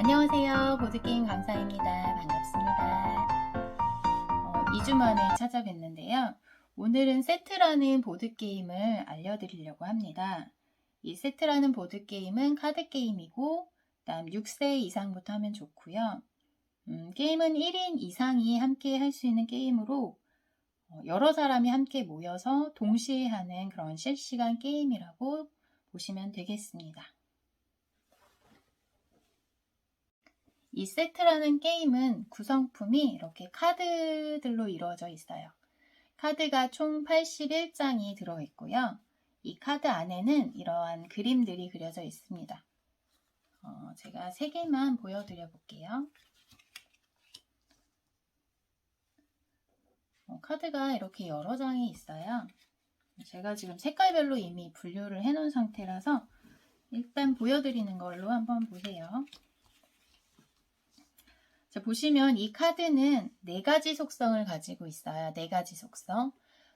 안녕하세요. 보드게임 감사입니다. 반갑습니다. 2주 만에 찾아뵙는데요. 오늘은 세트라는 보드게임을 알려드리려고 합니다. 이 세트라는 보드게임은 카드게임이고 그다음 6세 이상부터 하면 좋고요. 게임은 1인 이상이 함께 할 수 있는 게임으로 여러 사람이 함께 모여서 동시에 하는 그런 실시간 게임이라고 보시면 되겠습니다. 이 세트라는 게임은 구성품이 이렇게 카드들로 이루어져 있어요. 카드가 총 81장이 들어있고요. 이 카드 안에는 이러한 그림들이 그려져 있습니다. 제가 3개만 보여드려 볼게요. 카드가 이렇게 여러 장이 있어요. 제가 지금 색깔별로 이미 분류를 해 놓은 상태라서 일단 보여드리는 걸로 한번 보세요. 자, 보시면 이 카드는 4가지 속성을 가지고 있어요. 4가지 속성.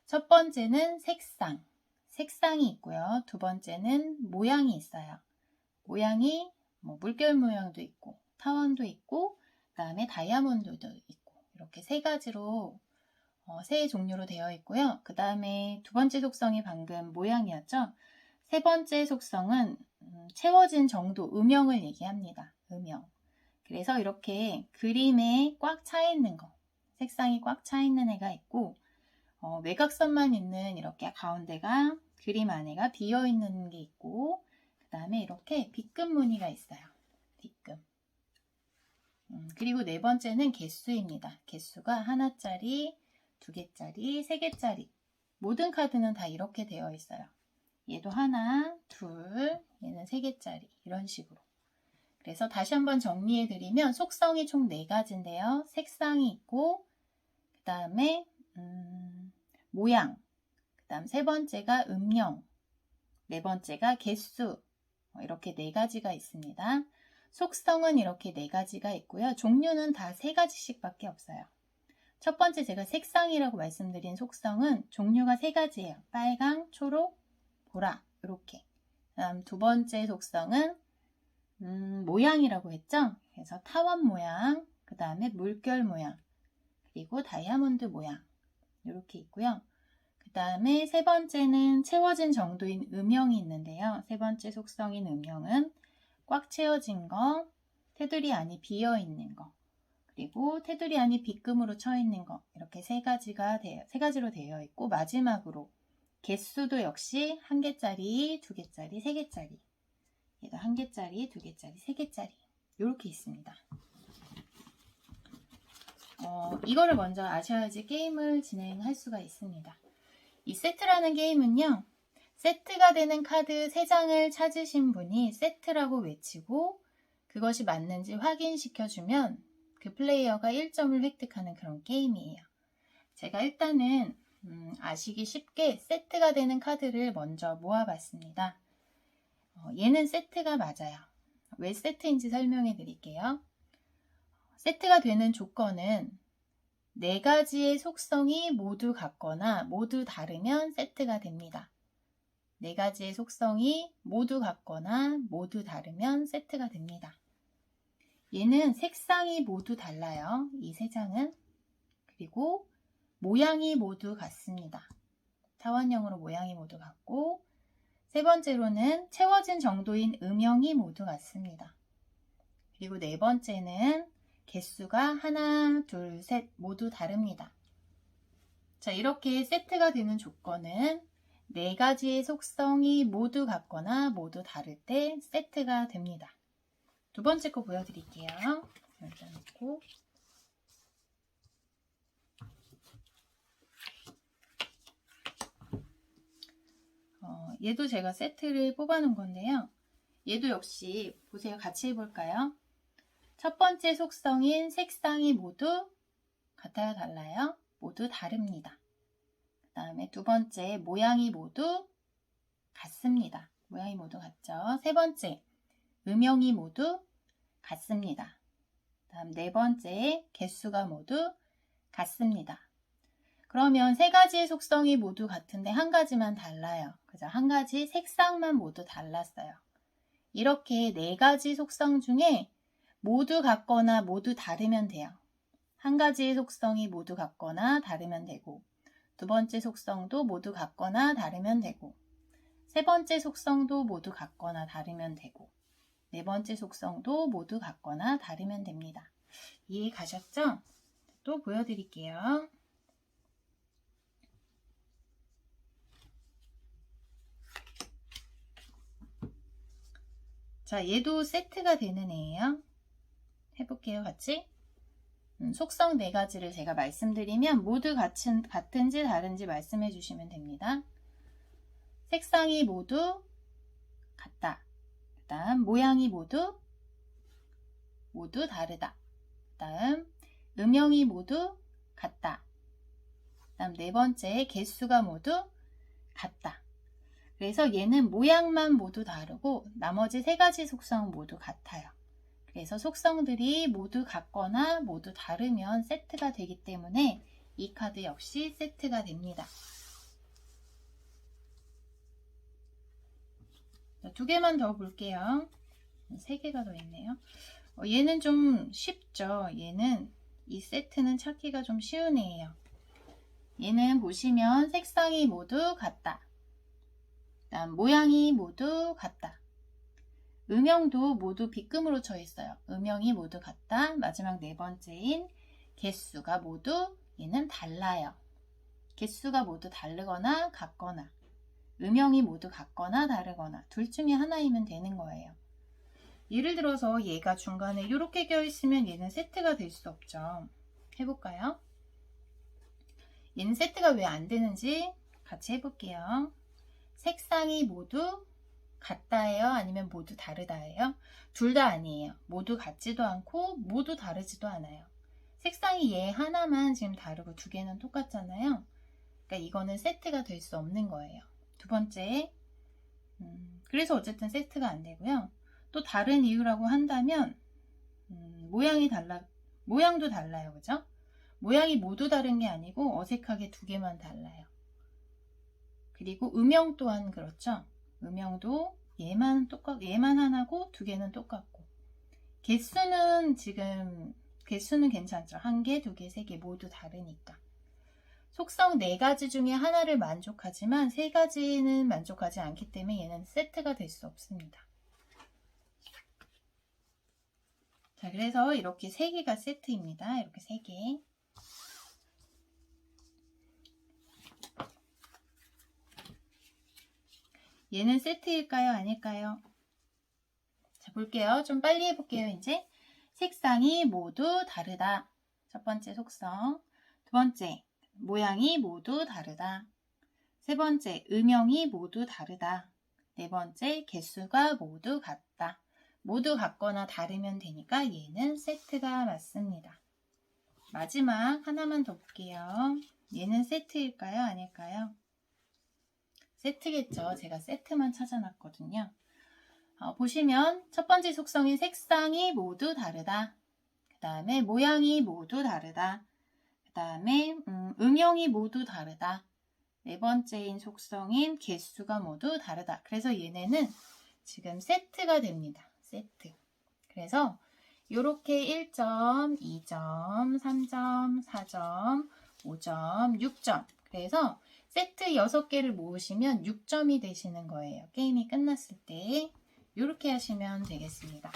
첫 번째는 색상. 색상이 있고요. 두 번째는 모양이 있어요. 모양이 물결 모양도 있고 타원도 있고 그 다음에 다이아몬드도 있고 이렇게 3가지로 세 종류로 되어 있고요. 그 다음에 두 번째 속성이 방금 모양이었죠. 세 번째 속성은 채워진 정도, 음영을 얘기합니다. 음영. 그래서 이렇게 그림에 꽉 차 있는 거, 색상이 꽉 차 있는 애가 있고 외곽선만 있는 이렇게 가운데가 그림 안에가 비어 있는 게 있고 그 다음에 이렇게 B급 무늬가 있어요. B급. 그리고 네 번째는 개수입니다. 개수가 하나짜리, 2개짜리, 3개짜리. 모든 카드는 다 이렇게 되어 있어요. 얘도 하나, 둘, 얘는 3개짜리 이런 식으로. 그래서 다시 한번 정리해 드리면 속성이 총 4가지인데요. 색상이 있고 그 다음에 모양, 그 다음 세 번째가 음영, 네 번째가 개수 이렇게 4가지가 있습니다. 속성은 이렇게 4가지가 있고요. 종류는 다 3가지씩 밖에 없어요. 첫 번째 제가 색상이라고 말씀드린 속성은 종류가 3가지예요. 빨강, 초록, 보라 이렇게. 그다음 두 번째 속성은 모양이라고 했죠? 그래서 타원 모양, 그 다음에 물결 모양, 그리고 다이아몬드 모양 이렇게 있고요. 그 다음에 세 번째는 채워진 정도인 음영이 있는데요. 세 번째 속성인 음영은 꽉 채워진 거, 테두리 안이 비어 있는 거, 그리고 테두리 안이 B금으로 쳐 있는 거 이렇게 3가지로 되어 있고 마지막으로 개수도 역시 1개짜리, 2개짜리, 3개짜리 얘도 1개짜리, 2개짜리, 3개짜리 이렇게 있습니다. 이거를 먼저 아셔야지 게임을 진행할 수가 있습니다. 이 세트라는 게임은요. 세트가 되는 카드 3장을 찾으신 분이 세트라고 외치고 그것이 맞는지 확인시켜주면 그 플레이어가 1점을 획득하는 그런 게임이에요. 제가 일단은 아시기 쉽게 세트가 되는 카드를 먼저 모아봤습니다. 얘는 세트가 맞아요. 왜 세트인지 설명해 드릴게요. 세트가 되는 조건은 4가지의 속성이 모두 같거나 모두 다르면 세트가 됩니다. 4가지의 속성이 모두 같거나 모두 다르면 세트가 됩니다. 얘는 색상이 모두 달라요. 이 3장은. 그리고 모양이 모두 같습니다. 타원형으로 모양이 모두 같고 세 번째로는 채워진 정도인 음영이 모두 같습니다. 그리고 네 번째는 개수가 하나, 둘, 셋 모두 다릅니다. 자, 이렇게 세트가 되는 조건은 4가지의 속성이 모두 같거나 모두 다를 때 세트가 됩니다. 두 번째 거 보여드릴게요. 여기다 놓고 얘도 제가 세트를 뽑아놓은 건데요. 얘도 역시 보세요. 같이 해볼까요? 첫 번째 속성인 색상이 모두 같아요? 달라요? 모두 다릅니다. 그 다음에 두 번째 모양이 모두 같습니다. 모양이 모두 같죠? 세 번째 음영이 모두 같습니다. 다음 네 번째 개수가 모두 같습니다. 그러면 3가지의 속성이 모두 같은데 한 가지만 달라요. 그죠? 한 가지 색상만 모두 달랐어요. 이렇게 4가지 속성 중에 모두 같거나 모두 다르면 돼요. 한 가지의 속성이 모두 같거나 다르면 되고, 두 번째 속성도 모두 같거나 다르면 되고, 세 번째 속성도 모두 같거나 다르면 되고, 네 번째 속성도 모두 같거나 다르면 됩니다. 이해 가셨죠? 또 보여드릴게요. 자, 얘도 세트가 되는 애예요. 해볼게요, 같이. 속성 4가지를 제가 말씀드리면 모두 같은지 다른지 말씀해 주시면 됩니다. 색상이 모두 같다. 그 다음 모양이 모두 다르다. 그 다음 음영이 모두 같다. 그 다음 4번째 개수가 모두 같다. 그래서 얘는 모양만 모두 다르고 나머지 3가지 속성은 모두 같아요. 그래서 속성들이 모두 같거나 모두 다르면 세트가 되기 때문에 이 카드 역시 세트가 됩니다. 2개만 더 볼게요. 3개가 더 있네요. 얘는 좀 쉽죠. 얘는 이 세트는 찾기가 좀 쉬운 애예요. 얘는 보시면 색상이 모두 같다. 그다음 모양이 모두 같다. 음영도 모두 빗금으로 쳐 있어요. 음영이 모두 같다. 마지막 4번째인 개수가 모두 얘는 달라요. 개수가 모두 다르거나 같거나 음영이 모두 같거나 다르거나 둘 중에 하나이면 되는 거예요. 예를 들어서 얘가 중간에 이렇게 껴있으면 얘는 세트가 될 수 없죠. 해볼까요? 얘는 세트가 왜 안 되는지 같이 해볼게요. 색상이 모두 같다예요? 아니면 모두 다르다예요? 둘 다 아니에요. 모두 같지도 않고 모두 다르지도 않아요. 색상이 얘 하나만 지금 다르고 2개는 똑같잖아요. 그러니까 이거는 세트가 될 수 없는 거예요. 2번째, 그래서 어쨌든 세트가 안 되고요. 또 다른 이유라고 한다면 모양도 달라요. 그죠? 모양이 모두 다른 게 아니고 어색하게 2개만 달라요. 그리고 음영 또한 그렇죠. 음영도 얘만 하나고 2개는 똑같고 개수는 괜찮죠. 1개, 2개, 3개 모두 다르니까. 속성 4가지 중에 하나를 만족하지만 3가지는 만족하지 않기 때문에 얘는 세트가 될 수 없습니다. 자, 그래서 이렇게 3개가 세트입니다. 이렇게 3개. 얘는 세트일까요? 아닐까요? 자, 볼게요. 좀 빨리 해볼게요. 이제 색상이 모두 다르다. 첫 번째 속성. 2번째, 모양이 모두 다르다. 3번째, 음영이 모두 다르다. 4번째, 개수가 모두 같다. 모두 같거나 다르면 되니까 얘는 세트가 맞습니다. 마지막 하나만 더 볼게요. 얘는 세트일까요? 아닐까요? 세트겠죠. 제가 세트만 찾아놨거든요. 보시면 첫 번째 속성인 색상이 모두 다르다. 그 다음에 모양이 모두 다르다. 그 다음에 음영이 모두 다르다. 4번째인 속성인 개수가 모두 다르다. 그래서 얘네는 지금 세트가 됩니다. 세트. 그래서 이렇게 1점, 2점, 3점, 4점, 5점, 6점. 그래서 세트 6개를 모으시면 6점이 되시는 거예요. 게임이 끝났을 때 이렇게 하시면 되겠습니다.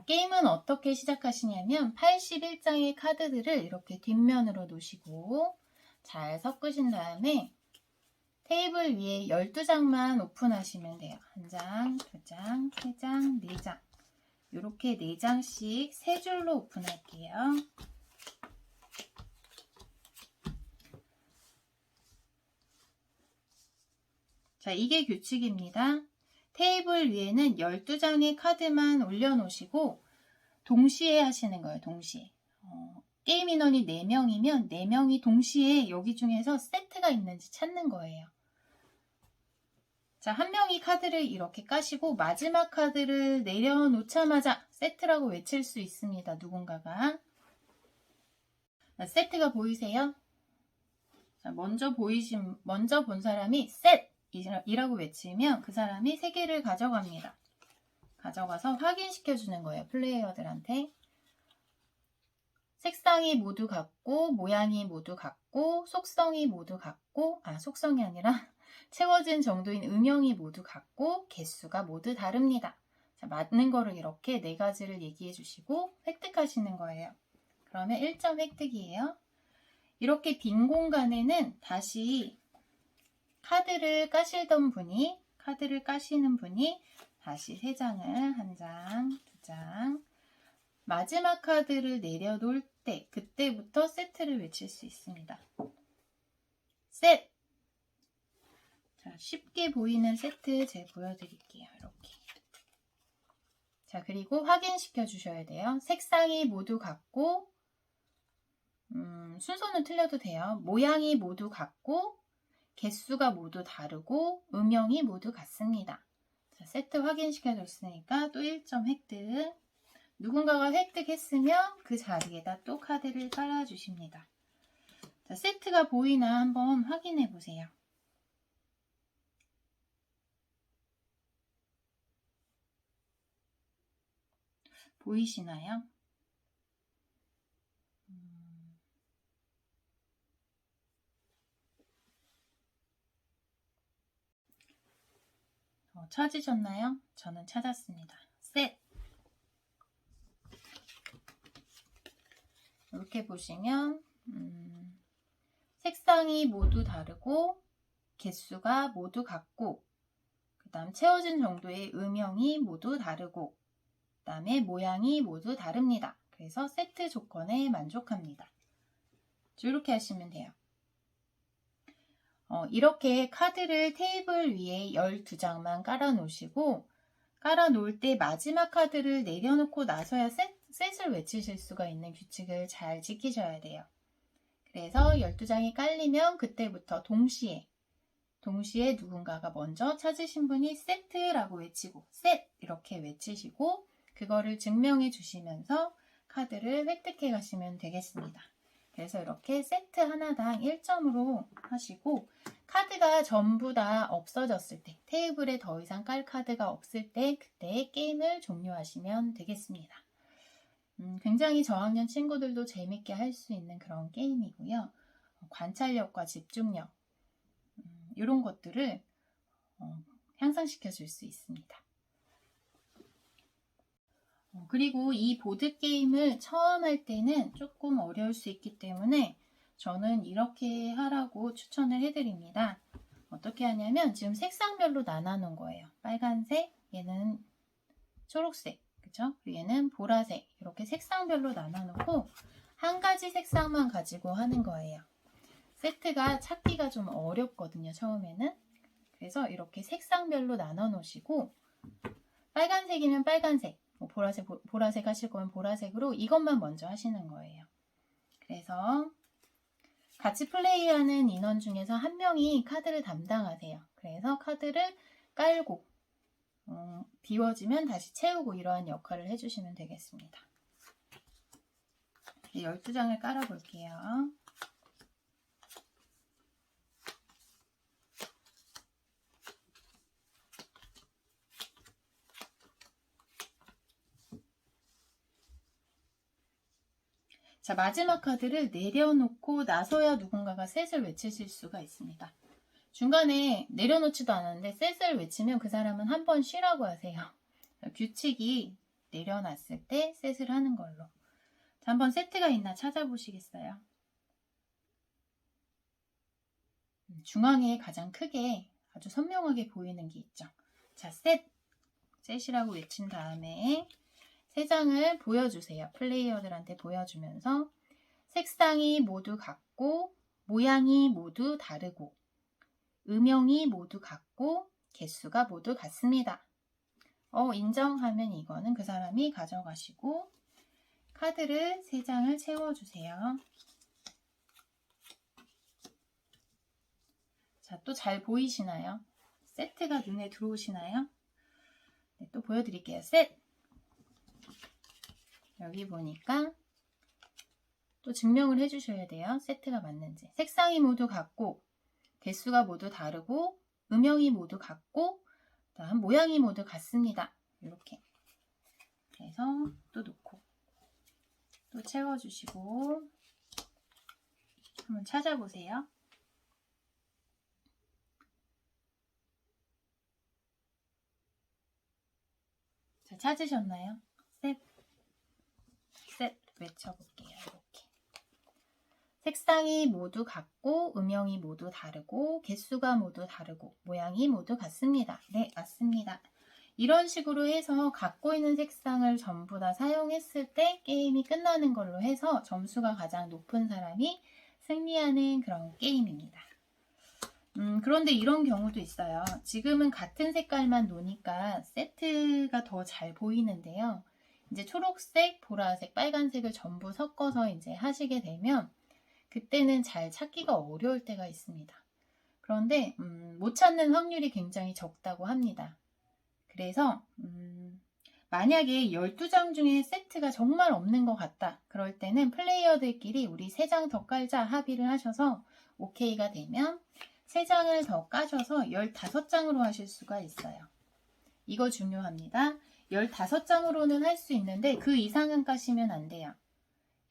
게임은 어떻게 시작하시냐면 81장의 카드들을 이렇게 뒷면으로 놓으시고 잘 섞으신 다음에 테이블 위에 12장만 오픈하시면 돼요. 1장, 2장, 3장, 4장 이렇게 4장씩 3줄로 오픈할게요. 자, 이게 규칙입니다. 테이블 위에는 12장의 카드만 올려놓으시고 동시에 하시는 거예요. 동시에. 게임 인원이 4명이면 4명이 동시에 여기 중에서 세트가 있는지 찾는 거예요. 자, 한 명이 카드를 이렇게 까시고 마지막 카드를 내려놓자마자 세트라고 외칠 수 있습니다. 누군가가. 세트가 보이세요? 자, 먼저 본 사람이 셋! 이라고 외치면 그 사람이 3개를 가져갑니다. 가져가서 확인시켜 주는 거예요. 플레이어들한테. 색상이 모두 같고, 모양이 모두 같고, 속성이 모두 같고, 속성이 아니라 채워진 정도인 음영이 모두 같고, 개수가 모두 다릅니다. 자, 맞는 거를 이렇게 4가지를 얘기해 주시고 획득하시는 거예요. 그러면 1점 획득이에요. 이렇게 빈 공간에는 다시 카드를 까시는 분이 다시 3장을 1장, 2장, 마지막 카드를 내려놓을 때 그때부터 세트를 외칠 수 있습니다. 셋! 자, 쉽게 보이는 세트 제가 보여드릴게요. 이렇게. 자, 그리고 확인시켜 주셔야 돼요. 색상이 모두 같고, 순서는 틀려도 돼요. 모양이 모두 같고, 개수가 모두 다르고, 음영이 모두 같습니다. 자, 세트 확인시켜 줬으니까 또 1점 획득. 누군가가 획득했으면 그 자리에다 또 카드를 깔아주십니다. 자, 세트가 보이나 한번 확인해 보세요. 보이시나요? 찾으셨나요? 저는 찾았습니다. 셋! 이렇게 보시면 색상이 모두 다르고 개수가 모두 같고 그 다음 채워진 정도의 음영이 모두 다르고 그 다음에 모양이 모두 다릅니다. 그래서 세트 조건에 만족합니다. 이렇게 하시면 돼요. 이렇게 카드를 테이블 위에 12장만 깔아 놓으시고 깔아 놓을 때 마지막 카드를 내려놓고 나서야 셋을 외치실 수가 있는 규칙을 잘 지키셔야 돼요. 그래서 12장이 깔리면 그때부터 동시에 누군가가 먼저 찾으신 분이 세트라고 외치고 셋! 이렇게 외치시고 그거를 증명해 주시면서 카드를 획득해 가시면 되겠습니다. 그래서 이렇게 세트 하나당 1점으로 하시고 카드가 전부 다 없어졌을 때 테이블에 더 이상 깔 카드가 없을 때 그때 게임을 종료하시면 되겠습니다. 굉장히 저학년 친구들도 재밌게 할 수 있는 그런 게임이고요. 관찰력과 집중력 이런 것들을 향상시켜 줄 수 있습니다. 그리고 이 보드게임을 처음 할 때는 조금 어려울 수 있기 때문에 저는 이렇게 하라고 추천을 해드립니다. 어떻게 하냐면 지금 색상별로 나눠놓은 거예요. 빨간색, 얘는 초록색, 그죠? 그리고 얘는 보라색 이렇게 색상별로 나눠놓고 한 가지 색상만 가지고 하는 거예요. 세트가 찾기가 좀 어렵거든요. 처음에는. 그래서 이렇게 색상별로 나눠놓으시고 빨간색이면 빨간색, 보라색 하실 거면 보라색으로 이것만 먼저 하시는 거예요. 그래서 같이 플레이하는 인원 중에서 한 명이 카드를 담당하세요. 그래서 카드를 깔고 비워지면 다시 채우고 이러한 역할을 해주시면 되겠습니다. 12장을 깔아볼게요. 자, 마지막 카드를 내려놓고 나서야 누군가가 셋을 외치실 수가 있습니다. 중간에 내려놓지도 않았는데 셋을 외치면 그 사람은 한 번 쉬라고 하세요. 규칙이 내려놨을 때 셋을 하는 걸로. 자, 한번 세트가 있나 찾아보시겠어요? 중앙에 가장 크게 아주 선명하게 보이는 게 있죠. 자, 셋이라고 외친 다음에 3장을 보여주세요. 플레이어들한테 보여주면서 색상이 모두 같고 모양이 모두 다르고 음영이 모두 같고 개수가 모두 같습니다. 인정하면 이거는 그 사람이 가져가시고 카드를 3장을 채워주세요. 자, 또 잘 보이시나요? 세트가 눈에 들어오시나요? 네, 또 보여드릴게요. 여기 보니까 또 증명을 해주셔야 돼요. 세트가 맞는지. 색상이 모두 같고 개수가 모두 다르고 음영이 모두 같고 다음 모양이 모두 같습니다. 이렇게 그래서 또 놓고 또 채워주시고 한번 찾아보세요. 자, 찾으셨나요? 셋 외쳐볼게요. 이렇게. 색상이 모두 같고 음영이 모두 다르고 개수가 모두 다르고 모양이 모두 같습니다. 네, 맞습니다. 이런 식으로 해서 갖고 있는 색상을 전부 다 사용했을 때 게임이 끝나는 걸로 해서 점수가 가장 높은 사람이 승리하는 그런 게임입니다. 그런데 이런 경우도 있어요. 지금은 같은 색깔만 노니까 세트가 더 잘 보이는데요. 이제 초록색, 보라색, 빨간색을 전부 섞어서 이제 하시게 되면 그때는 잘 찾기가 어려울 때가 있습니다. 그런데 못 찾는 확률이 굉장히 적다고 합니다. 그래서 만약에 12장 중에 세트가 정말 없는 것 같다. 그럴 때는 플레이어들끼리 우리 3장 더 깔자 합의를 하셔서 OK가 되면 3장을 더 까셔서 15장으로 하실 수가 있어요. 이거 중요합니다. 15장으로는 할 수 있는데 그 이상은 까시면 안 돼요.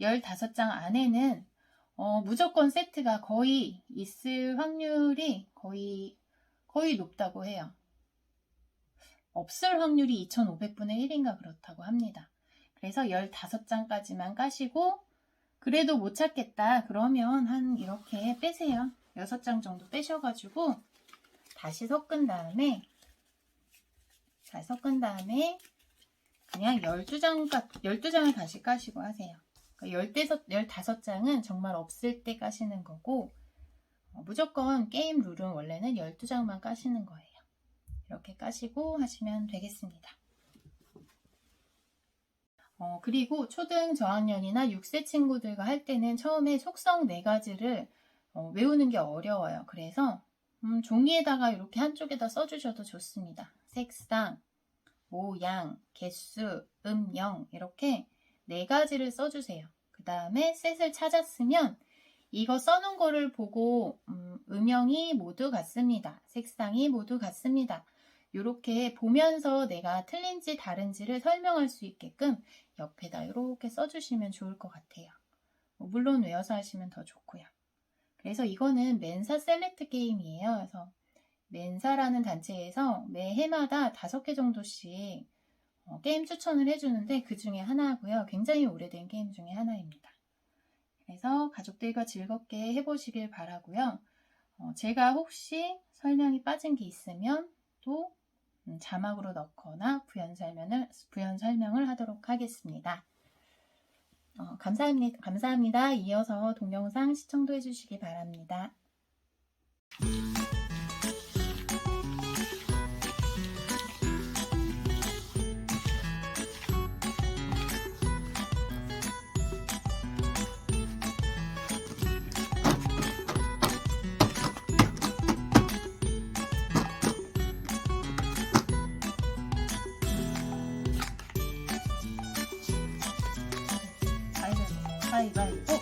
15장 안에는 무조건 세트가 거의 있을 확률이 거의 높다고 해요. 없을 확률이 2500분의 1인가 그렇다고 합니다. 그래서 15장까지만 까시고 그래도 못 찾겠다 그러면 한 이렇게 빼세요. 6장 정도 빼셔가지고 다시 섞은 다음에 잘 섞은 다음에 그냥 12장을 다시 까시고 하세요. 그러니까 15장은 정말 없을 때 까시는 거고 무조건 게임 룰은 원래는 12장만 까시는 거예요. 이렇게 까시고 하시면 되겠습니다. 그리고 초등 저학년이나 6세 친구들과 할 때는 처음에 속성 4가지를 외우는 게 어려워요. 그래서 종이에다가 이렇게 한쪽에다 써주셔도 좋습니다. 색상, 모양, 개수, 음영 이렇게 4가지를 써주세요. 그 다음에 셋을 찾았으면 이거 써놓은 거를 보고 음영이 모두 같습니다. 색상이 모두 같습니다. 이렇게 보면서 내가 틀린지 다른지를 설명할 수 있게끔 옆에다 이렇게 써주시면 좋을 것 같아요. 물론 외워서 하시면 더 좋고요. 그래서 이거는 멘사 셀렉트 게임이에요. 그래서 멘사라는 단체에서 매 해마다 5개 정도씩 게임 추천을 해주는데 그 중에 하나고요. 굉장히 오래된 게임 중에 하나입니다. 그래서 가족들과 즐겁게 해보시길 바라고요. 제가 혹시 설명이 빠진 게 있으면 또 자막으로 넣거나 부연 설명을 하도록 하겠습니다. 감사합니다. 이어서 동영상 시청도 해주시기 바랍니다. 가위바위보.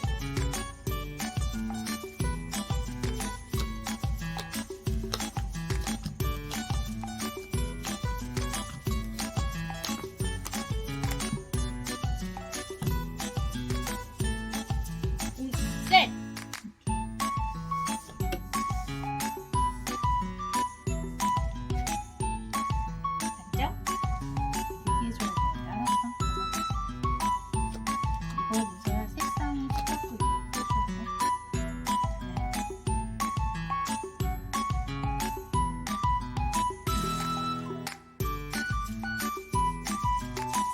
셋. 맞죠? 이게 좋습니다. 이거 보세요. 색상이 똑같고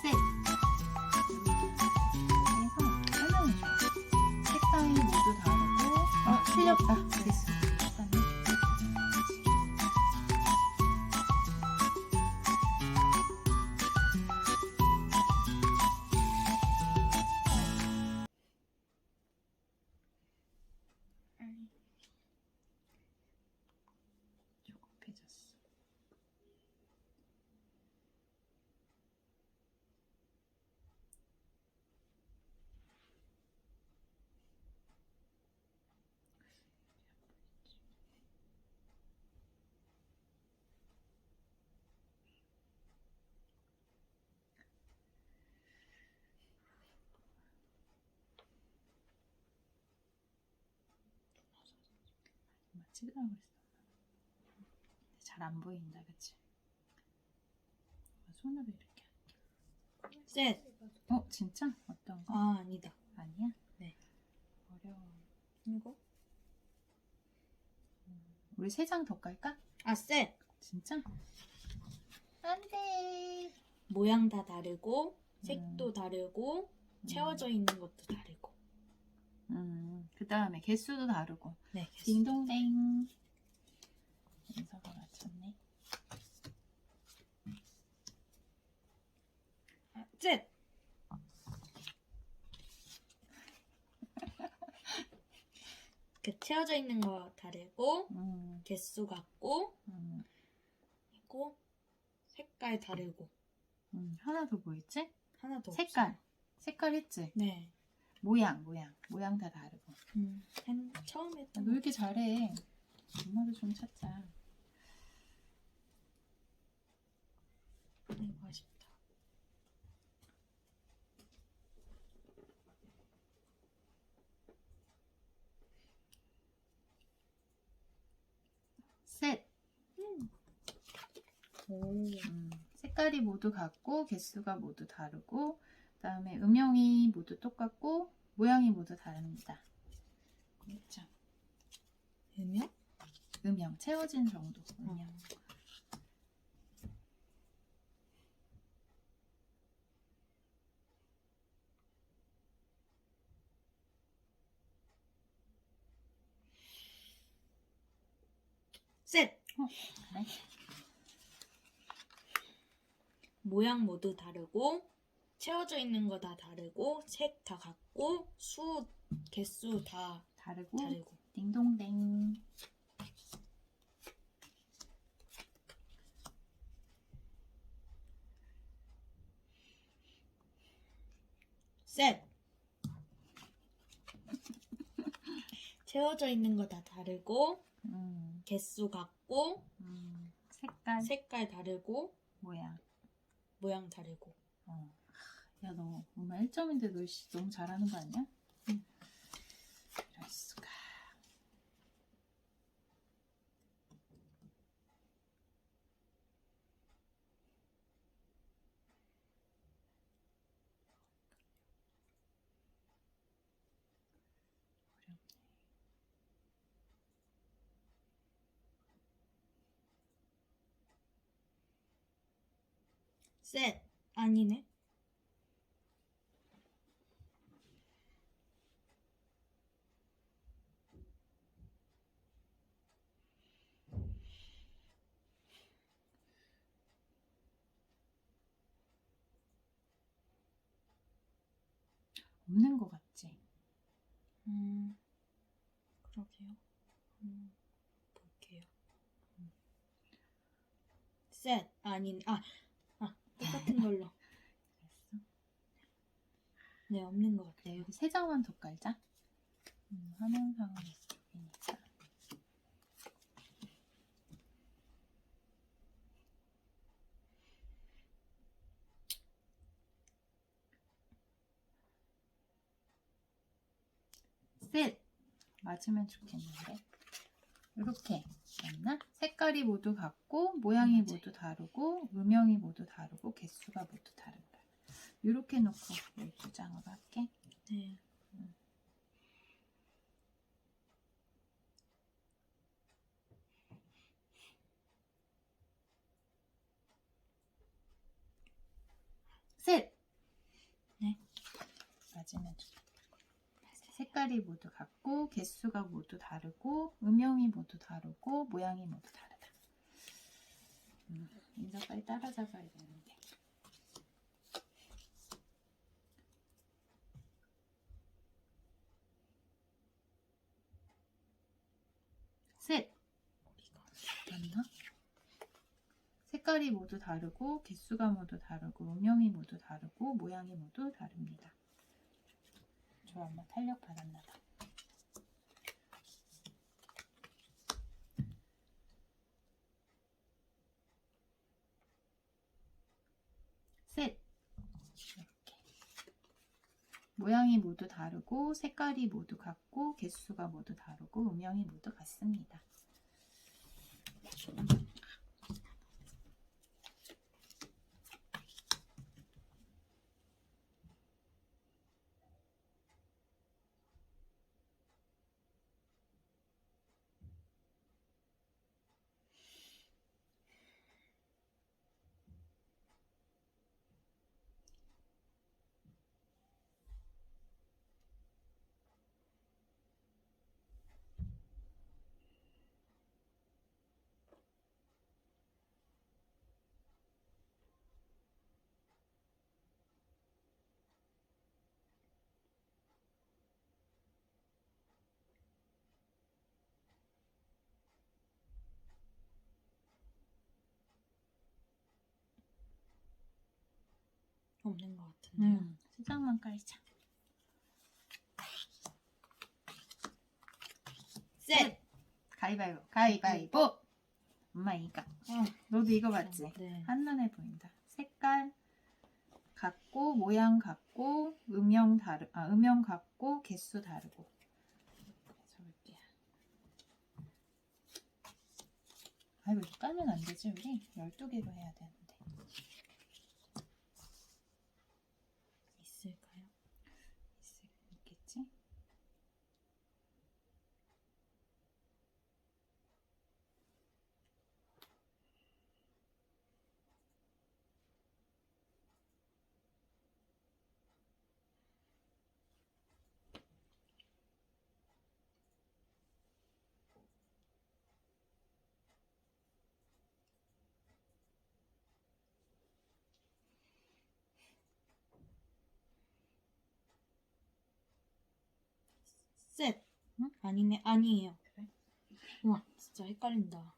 셋. 그래서 설명해줘요. 색상이 모두 다르고 틀렸다. 됐어. 조급해졌어. 찍으라고 그랬어. 잘 안 보인다, 그치? 손으로 이렇게. 셋. 진짜? 어떤 거? 아, 아니다. 아니야? 네. 어려워. 이거? 우리 3장 더 깔까? 아, 셋. 진짜? 안 돼. 모양 다 다르고 색도 다르고 채워져 있는 것도 다르고. 그 다음에 개수도 다르고. 네. 딩동댕. 인서가 맞췄네. 아, 셋. 그 채워져 있는 거 다르고 개수 같고 그리고 색깔 다르고. 하나 더 뭐 있지? 하나 더. 색깔. 없어요. 색깔 했지? 네. 모양 다 다르고. 처음에 너 왜 이렇게 잘해? 엄마도 좀 찾자. 이거 아쉽다. 셋. 오. 색깔이 모두 같고 개수가 모두 다르고 그다음에 음영이 모두 똑같고 모양이 모두 다릅니다. 그렇죠. 음영 채워진 정도. 음영. 셋. 그래. 모양 모두 다르고 채워져 있는 거 다 다르고 색 다 같고 수 개수 다 다르고. 딩동댕. 셋. 채워져 있는 거 다 다르고 개수 같고 색깔 다르고 모양 다르고. 야, 너 엄마 1점인데 너 너무 잘하는 거 아니야? 이럴 수가. 셋. 아니네. 없는 거 같지? 그러게요. 볼게요. 셋. 똑같은 걸로. 됐어. 네, 없는 것 같아요. 여기 3장만 더 깔자. 화면상은 이쪽이니까. 셋! 맞으면 좋겠는데. 이렇게 맞나? 색깔이 모두 같고 모양이 모두 다르고 음영이 모두 다르고 개수가 모두 다른다. 이렇게 놓고 12장으로 할게. 네. 셋! 네. 맞으면 좋겠다. 색깔이 모두 같고 개수가 모두 다르고 음영이 모두 다르고 모양이 모두 다르다. 인사 빨리 따라잡아야 되는데. 셋! 맞나? 색깔이 모두 다르고 개수가 모두 다르고 음영이 모두 다르고 모양이 모두 다릅니다. 저 엄마 탄력 받았나 봐. 셋! 이렇게 모양이 모두 다르고 색깔이 모두 같고 개수가 모두 다르고 음영이 모두 같습니다. 없는 것 같은데요. 수정만 깔자. 셋! 가위바위보. 가위바위보. 엄마 이거. 너도 이거 봤지? 네. 한눈에 보인다. 색깔 같고 모양 같고 음영 같고 개수 다르고. 적을게요. 아이고 이거 까면 안 되지 우리? 12개로 해야 되는데. 있을까요? 있겠지? 셋! 응? 아니네, 아니에요. 그래? 우와, 진짜 헷갈린다.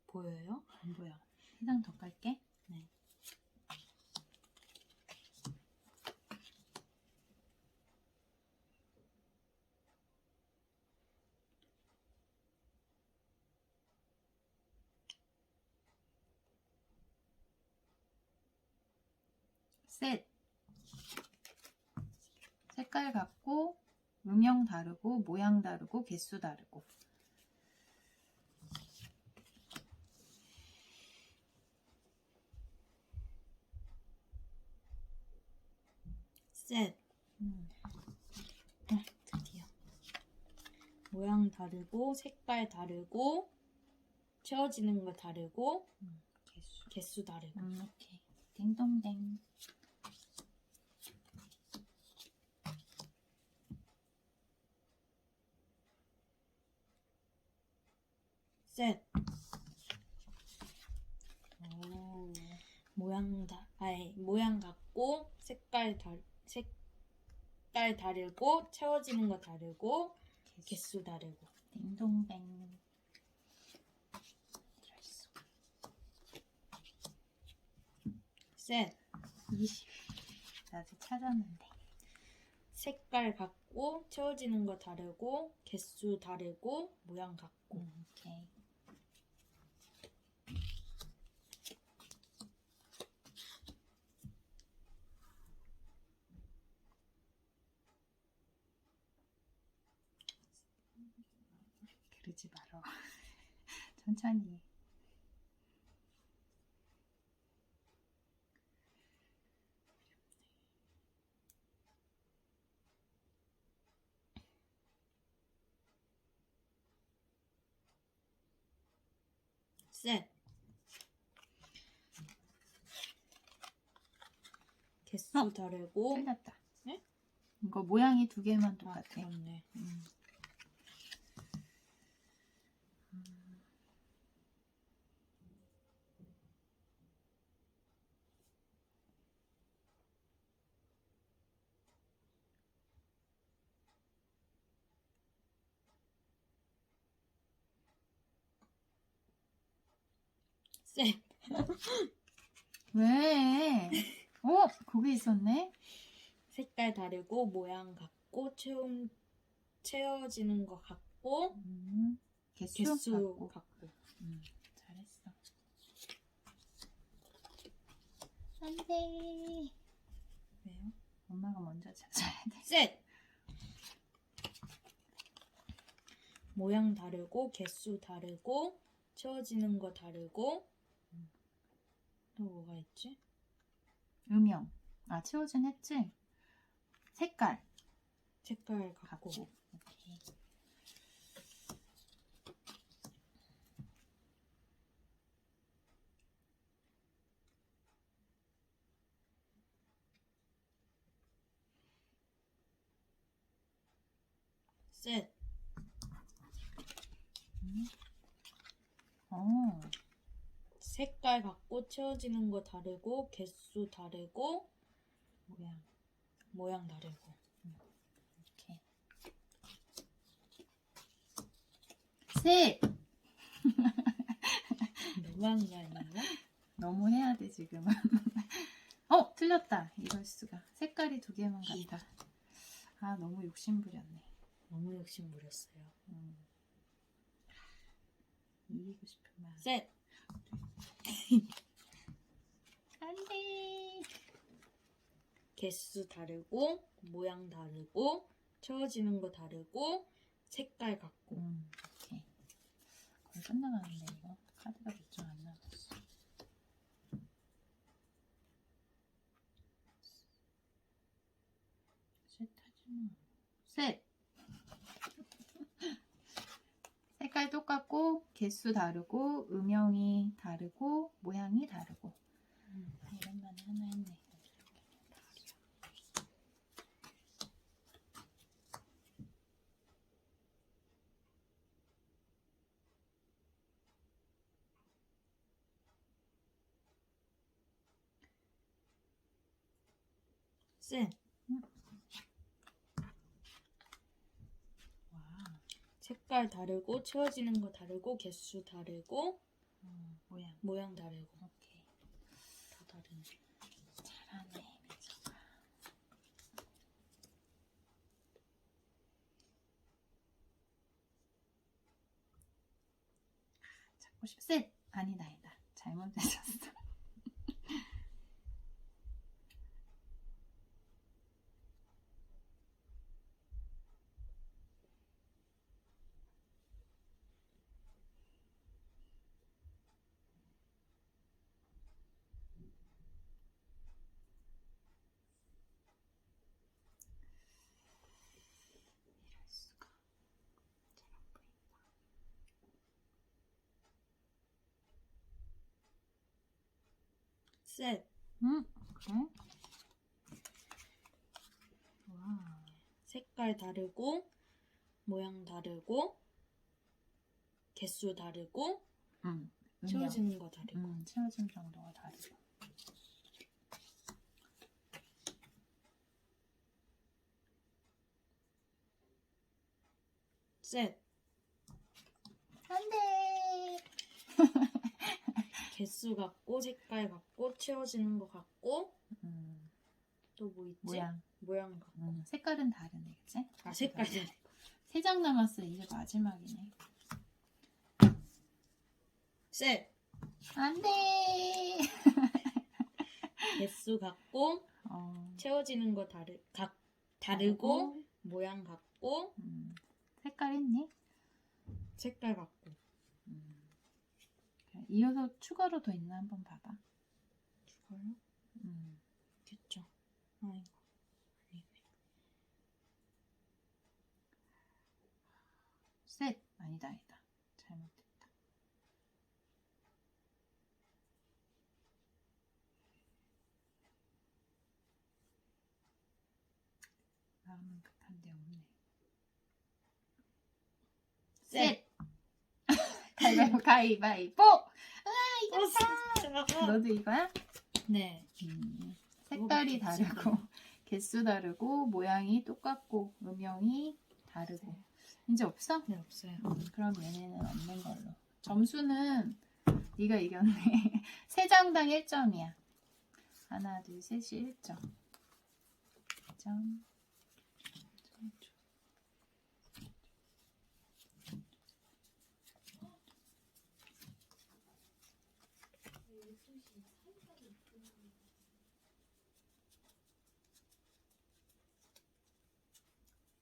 보여요? 안 보여. 한 장 더 깔게. 네. 셋. 색깔 같고 음영 다르고 모양 다르고 개수 다르고. 셋! 드디어. 모양 다르고, 색깔 다르고, 채워지는 거 다르고, 개수 다르고. 오케이. 딩동댕. 셋! 오. 모양 같고, 색깔 다르고, 채워지는 거 다르고, 개수 다르고. 딩동댕. 셋! 20. 나도 찾았는데. 색깔 같고, 채워지는 거 다르고, 개수 다르고, 모양 같고. 오케이. 그러지 말어. 천천히. 셋! 개수 다르고. 틀렸다. 네? 이거 모양이 두 개만 똑같아. 그렇네. 셋! 왜? 거기 있었네? 색깔 다르고, 모양 같고, 채워지는 거 같고, 갖고 개수, 개수 갖고. 갖고. 잘했어. 안 돼. 왜요? 엄마가 먼저 찾아야 돼. 셋! 모양 다르고 개수 다르고 채워지는 거 다르고 또 뭐가 있지? 음영. 채워진 했지? 색깔. 색깔 갖고. 갖고. 오케이. 셋! 색깔 갖고 채워지는 거 다르고 개수 다르고 모양 다르고. 이렇게. 셋! 너무한 거 아니에요? 너무 해야 돼, 지금은. 틀렸다. 이럴 수가. 색깔이 두 개만 같아. 너무 욕심부렸네. 너무 욕심 부렸어요. 이기고 싶은 마음. 셋! 안 돼. 개수 다르고 모양 다르고 채워지는 거 다르고 색깔 같고. 오케이. 거의 끝나가는데, 이거. 카드가 몇 장 안 남았어. 셋 하지 마. 셋! 색깔 똑같고, 개수 다르고, 음영이 다르고, 모양이 다르고. 오랜만에 하나 했네. 셋! 와, 색깔 다르고 채워지는 거 다르고 개수 다르고 모양. 다르고. 오케이. 다 다르네. 잘하네, 민서가. 찾고 싶. 셋! 아니다. 잘못했었어. 이럴 수가. 잘 안 보인다. 셋! 그래? 와. 색깔 다르고 모양 다르고 개수 다르고 음영. 채워지는 거 다르고. 채워진 정도가 다르고. 셋! 안 돼. 개수 같고 색깔 같고 채워지는 거 같고 또 뭐 있지? 모양 같고. 색깔은 다르네, 그치? 색깔 다르고. 3장 남았어. 이제 마지막이네. 셋! 안 돼. 개수 같고 채워지는 거 다르고 모양 같고 색깔 했니? 색깔 같고. 그래. 이어서 추가로 더 있나 한번 봐봐. 추가요? 있겠죠. 아이고. 아니네. 셋. 아니다. 잘못했다. 마음은 급한데 없네. 셋. 가위바위보. 이겼다. 너도 이거야? 네. 색깔이 다르고 개수 다르고 모양이 똑같고 음영이 다르고. 이제 없어? 네, 없어요. 그럼 얘네는 없는 걸로. 점수는 네가 이겼네. 3장당 1점이야. 하나, 둘, 셋이 1점. 1점.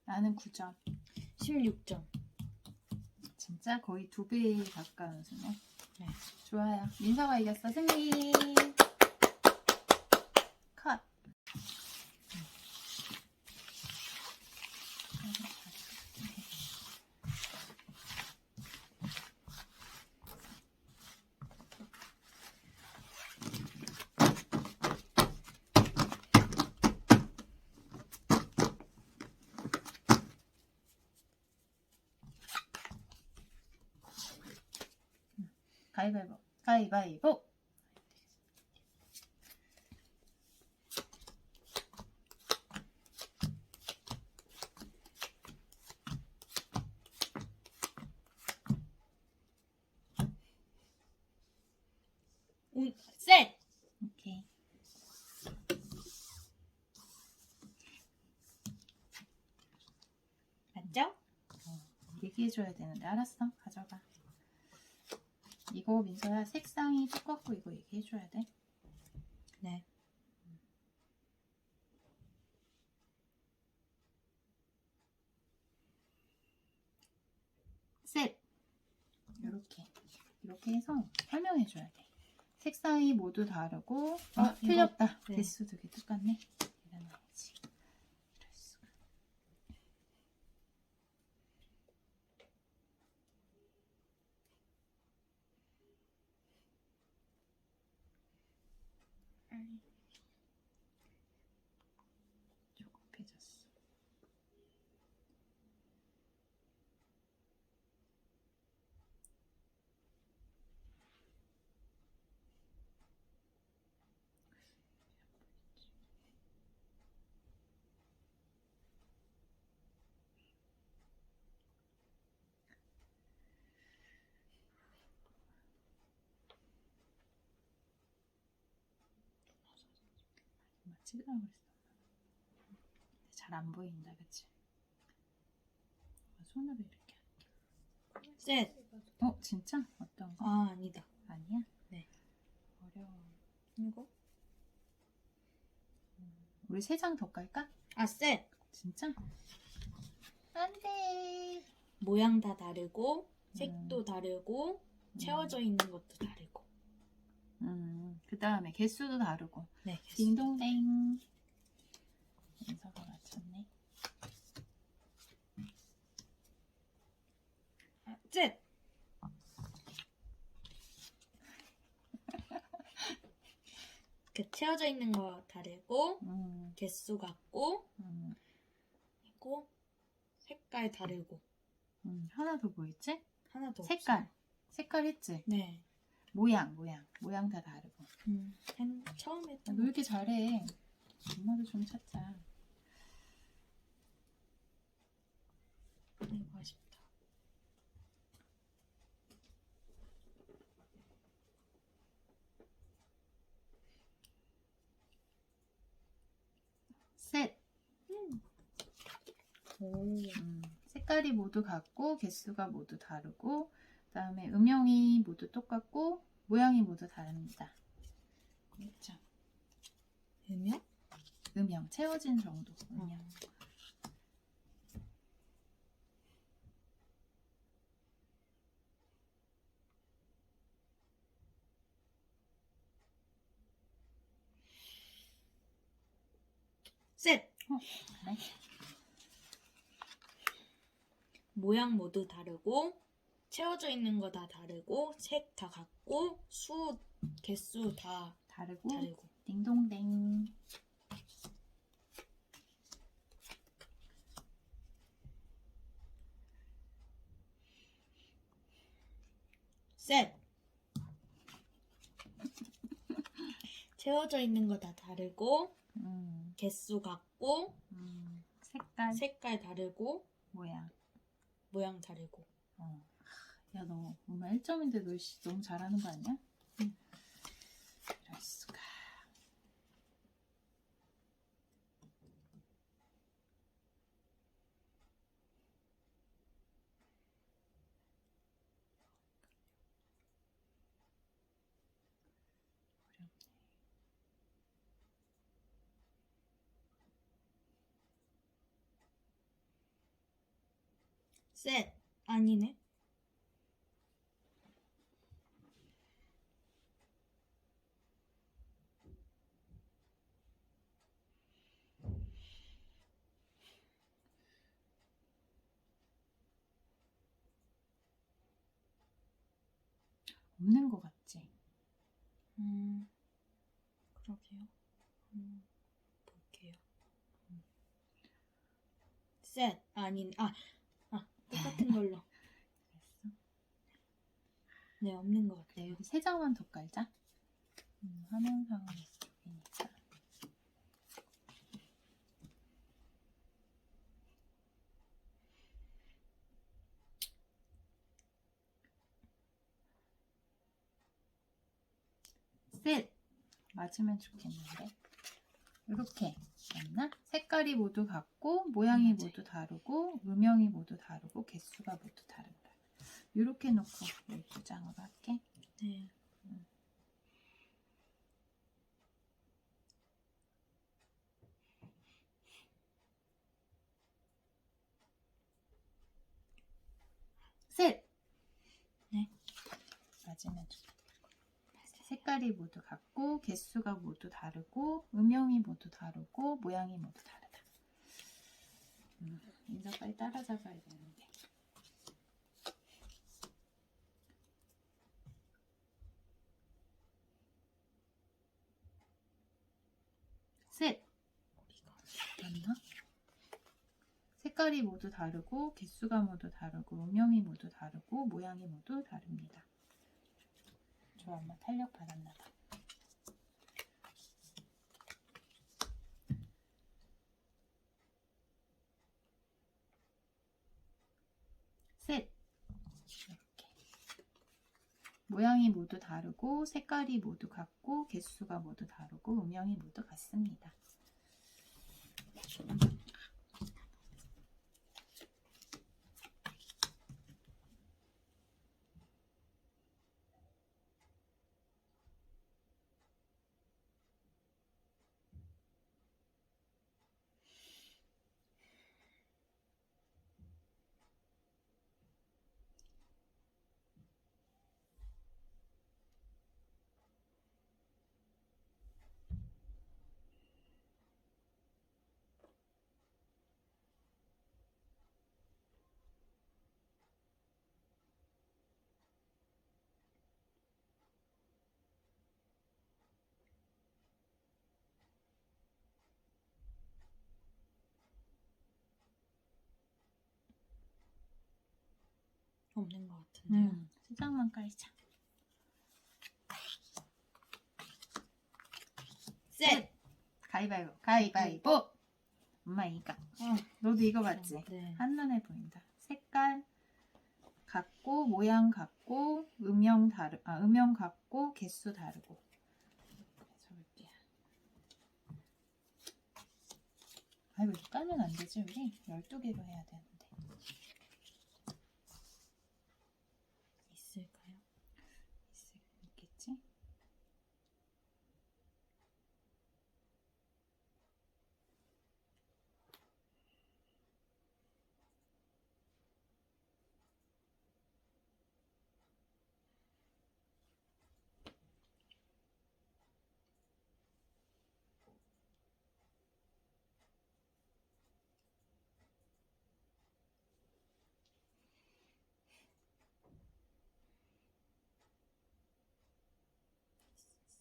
나는 9점. 16점. 진짜 거의 2배 가까운 수네. 네. 좋아요. 민서가 이겼어. 승리. 컷. 가위바위보. 가위바위보. 셋! 오케이. 맞죠? 얘기해줘야 되는데. 알았어. 가져가. 이거 민서야 색상이 똑같고 이거 얘기해줘야 돼. 네. 셋. 이렇게 해서 설명해줘야 돼. 색상이 모두 다르고 틀렸다. 네. 개수 두 개 똑같네. 이래놔야지. 이럴 수가. 조급해졌어. 찍으라고 그랬어. 잘 안 보인다, 그치? 손으로 이렇게 할게. 셋! 진짜? 어떤 거? 아, 아니다. 아니야? 네. 어려워. 이거? 우리 3장 더 깔까? 아, 셋! 진짜? 안 돼. 모양 다 다르고, 색도 다르고, 채워져 있는 것도 다르고. 그 다음에 개수도 다르고. 네, 딩동댕. 민서가 맞췄네. 아, 셋! 채워져 있는 거 다르고, 개수 같고, 그리고 색깔 다르고. 하나 더 뭐 있지? 하나 더 색깔. 없어요. 색깔 했지? 네. 모양 다 다르고. 처음에 너 했던 왜 이렇게 잘해? 엄마도 좀 찾자. 이거 아쉽다. 셋. 오. 색깔이 모두 같고 개수가 모두 다르고 그다음에 음영이 모두 똑같고 모양이 모두 다릅니다. 그렇죠. 음영 채워진 정도. 음영. 셋! 그래. 모양 모두 다르고, 채워져 있는 거 다 다르고, 색 다 같고, 개수 다 다르고. 다르고. 딩동댕. 셋! 채워져 있는 거 다 다르고, 개수 같고, 색깔 다르고, 모양 다르고. 야, 너 엄마 1점인데 너 너무 잘하는 거 아니야? 이럴 수가. 셋. 아니네. 없는 것 같지? 그러게요. 볼게요. 셋. 아닌, 똑같은 걸로. 그랬어. 네, 없는 것 같아요. 여기 3장만 더 깔자. 화면상은 이쪽이니까. 셋! 맞으면 좋겠는데. 이렇게 맞나? 색깔이 모두 같고 모양이 맞아요. 모두 다르고 음영이 모두 다르고 개수가 모두 다른다. 이렇게 놓고 12장으로 할게. 네. 셋! 네. 맞으면 좋겠다. 색깔이 모두 같고 개수가 모두 다르고 음영이 모두 다르고 모양이 모두 다르다. 인사 빨리 따라잡아야 되는데. 셋! 맞나? 색깔이 모두 다르고 개수가 모두 다르고 음영이 모두 다르고 모양이 모두 다릅니다. 저 엄마 탄력 받았나 봐. 셋! 이렇게. 모양이 모두 다르고 색깔이 모두 같고 개수가 모두 다르고 음영이 모두 같습니다. 없는 것 같은데요. 수장만 깔자. 셋. 가위바위보. 가위바위보. 엄마 이거. 너도 이거 맞지? 네. 한눈에 보인다. 색깔 같고 모양 같고 음영 같고 개수 다르고. 적을게요. 아이고 이거 까면 안 되지 우리? 12개로 해야 되는데. 있을까요? 있겠지?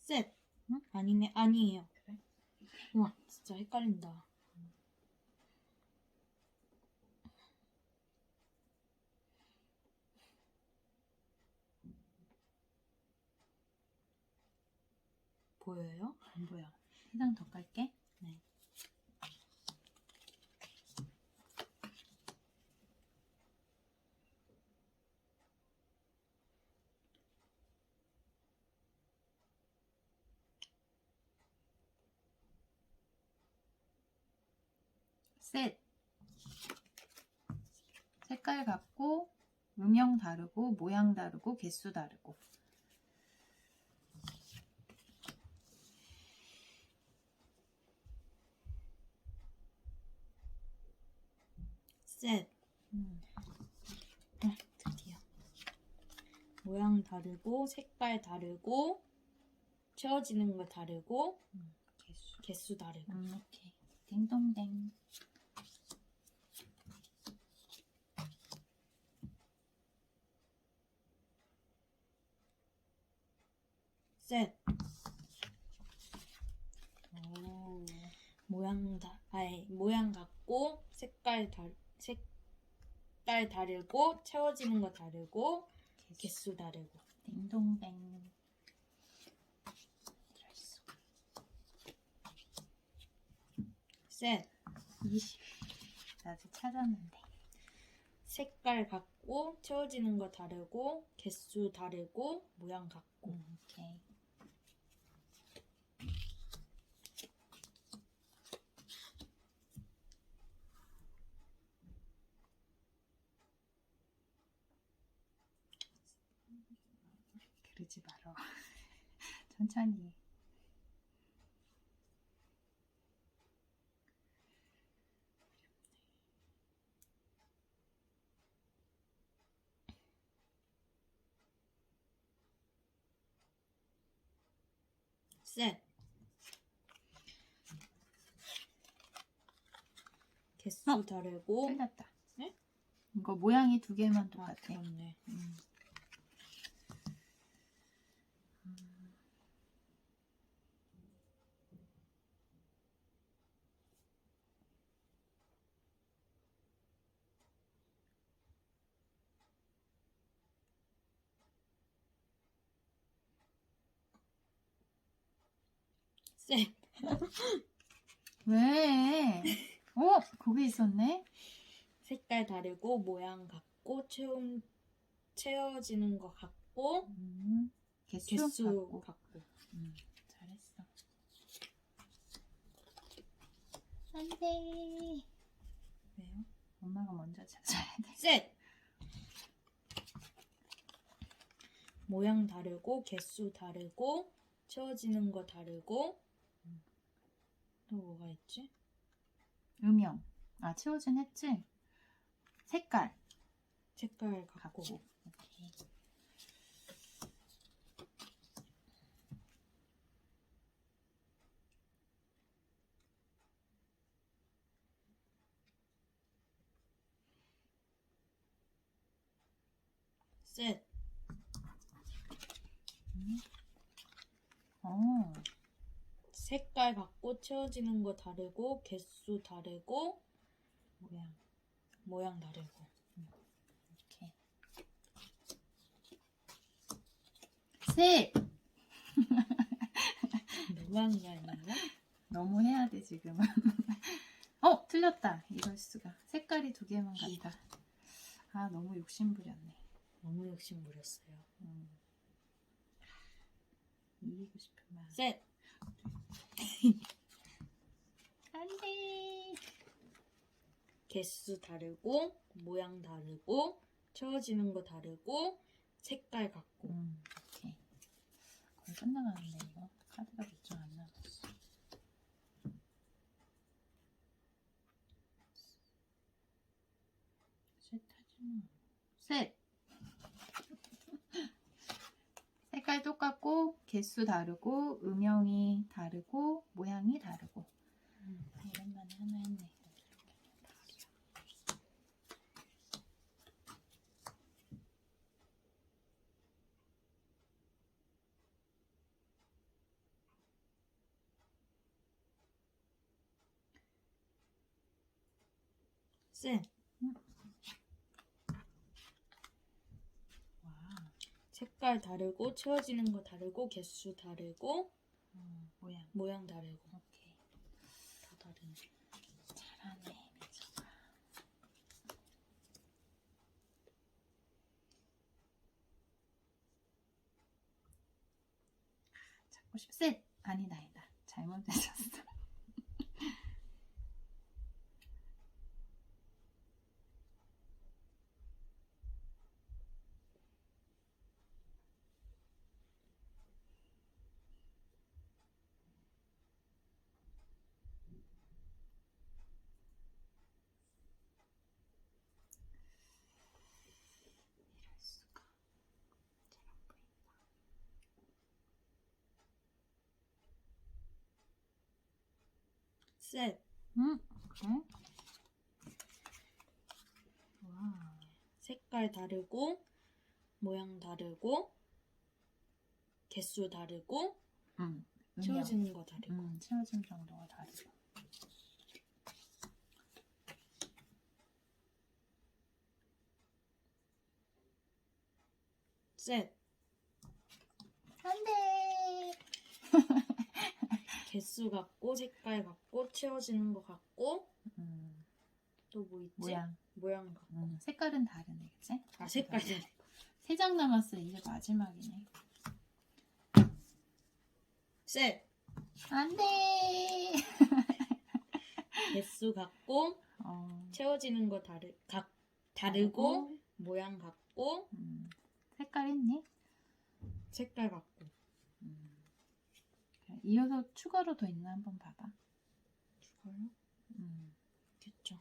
셋. 응? 아니네. 아니에요. 그래? 우와, 진짜 헷갈린다. 보여요? 안 보여. 3장 더 깔게. 네. 셋! 색깔 같고 음영 다르고 모양 다르고 개수 다르고. 셋. 다르고 색깔 다르고 채워지는 거 다르고 개수 다르고. 오케이. 딩동댕. 셋. 오. 모양 같고 색깔 다르고 채워지는 거 다르고 개수 다르고. 딩동댕. 셋. 20. 나도 찾았는데. 색깔 같고 채워지는 거 다르고 개수 다르고 모양 같고. 오케이. 그러지 말어. 천천히. 셋. 개수 다르고. 틀렸다. 네? 이거 모양이 두 개만 똑같아. 그렇네. 셋. 왜? 거기 있었네? 색깔 다르고 모양 같고 채워지는 거 같고 개수, 개수 같고. 같고. 잘했어. 안 돼. 왜요? 엄마가 먼저 찾아야 돼. 셋. 모양 다르고 개수 다르고 채워지는 거 다르고 또 뭐가 있지? 음영. 채워진 했지? 색깔. 색깔 같고. 갖고. 오케이. 셋. 색깔 같고 채워지는 거 다르고 개수 다르고 모양 다르고. 이렇게. 셋! 너무한 거 아니야? 너무 해야 돼, 지금은. 틀렸다. 이럴 수가. 색깔이 두 개만 같다. 너무 욕심부렸네. 너무 욕심 부렸어요. 이기고 싶은 마음. 셋. 안 돼. 개수 다르고 모양 다르고 채워지는 거 다르고 색깔 같고. 오케이. 거의 끝나가는데, 이거. 카드가 몇 장 안 남았어. 셋 하지 마. 셋! 색깔 똑같고, 개수 다르고, 음영이 다르고, 모양이 다르고. 오랜만에 하나 했네. 셋. 와, 색깔 다르고 채워지는 거 다르고 개수 다르고 모양. 다르고. 오케이. 다 다르네. 잘하네, 미소가. 찾고 셋! 아니다. 잘못했었어. 이럴 수가. 잘 안 보이네. 셋. 그래? 와. 색깔 다르고 모양 다르고 개수 다르고 음영. 채워지는 거 다르고. 채워짐 정도가 다르고. 셋. 안 돼. 개수 같고 색깔 같고 채워지는 거 같고 또 뭐 있지? 모양 같고. 색깔은 다르네, 그치? 아, 색깔 다르고. 3장 남았어. 이제 마지막이네. 셋. 안 돼. 개수 같고 채워지는 거 다르고 모양 같고 색깔 했니? 색깔 같고. 그래, 이어서 추가로 더 있나 한번 봐봐. 추가요? 됐죠.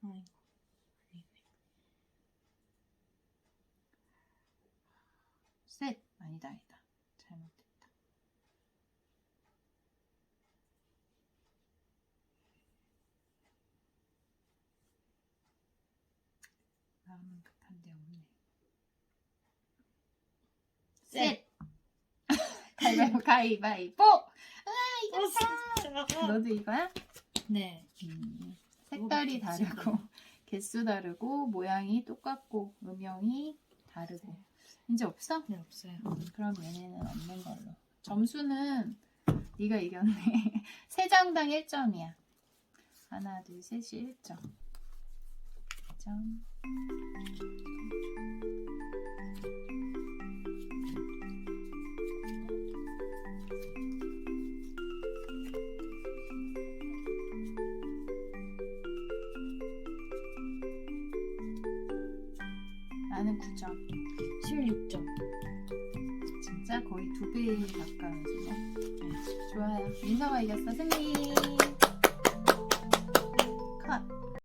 아, 이거 아니네. 셋. 아니다. 잘못했다. 마음은 급한데 없네. 셋. 가위바위보. 진짜. 너도 이거야? 네. 색깔이 이거 다르고 개수 다르고 모양이 똑같고 음영이 다르고. 이제 없어? 네, 없어요. 그럼 얘네는 없는 걸로. 점수는 네가 이겼네. 3장당 1점이야. 하나, 둘, 셋이 1점. 1점. 나는 9점. 16점. 진짜 거의 2배 가까운 수네. 좋아요. 민서가 이겼어. 승리.